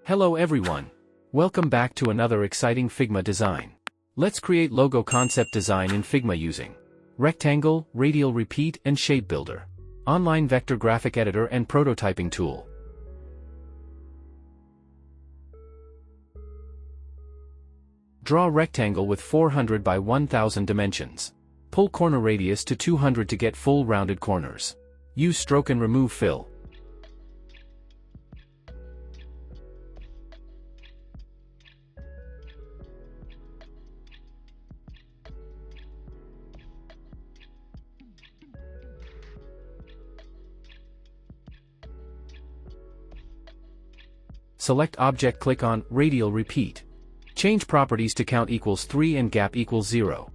Hello everyone. Welcome back to another exciting Figma design. Let's create logo concept design in Figma using rectangle, radial repeat and shape builder, online vector graphic editor and prototyping tool. Draw rectangle with 400 by 1000 dimensions. Pull corner radius to 200 to get full rounded corners. Use stroke and remove fill. Select object, click on Radial Repeat. Change properties to count equals 3 and gap equals 0.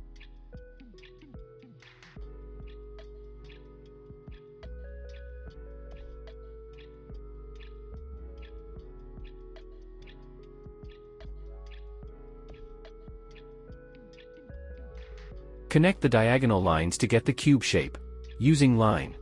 Connect the diagonal lines to get the cube shape. Using line.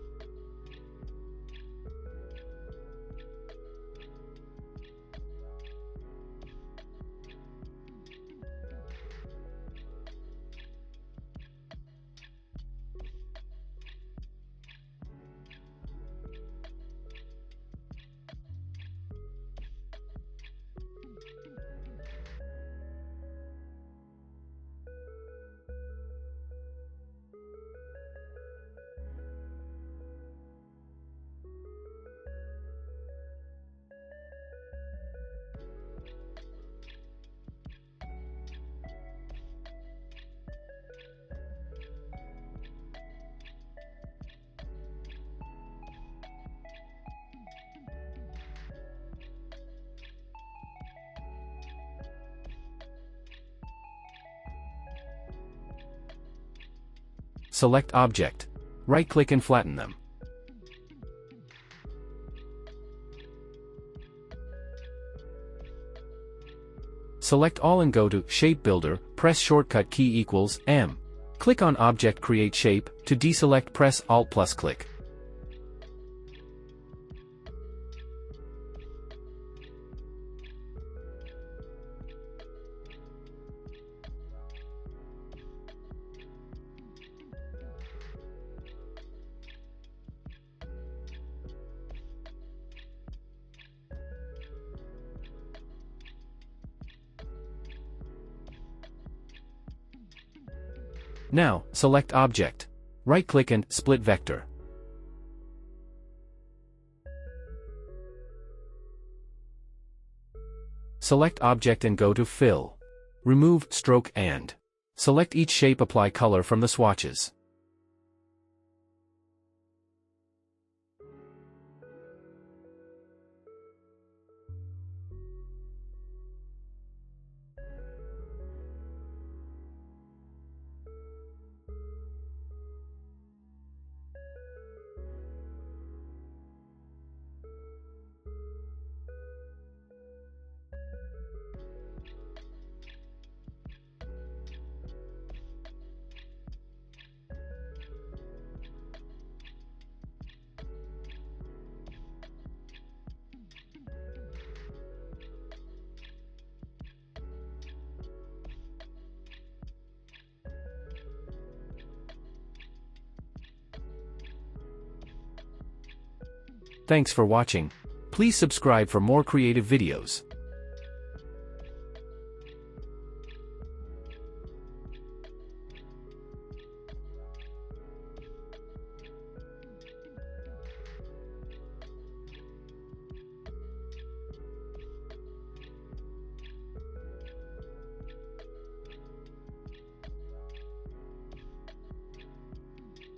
Select object. Right-click and flatten them. Select all and go to Shape Builder, press shortcut key equals M. Click on Object Create Shape, to deselect press Alt plus click. Now, select Object. Right-click and Split Vector. Select Object and go to Fill. Remove Stroke and select each shape, apply color from the swatches. Thanks for watching. Please subscribe for more creative videos.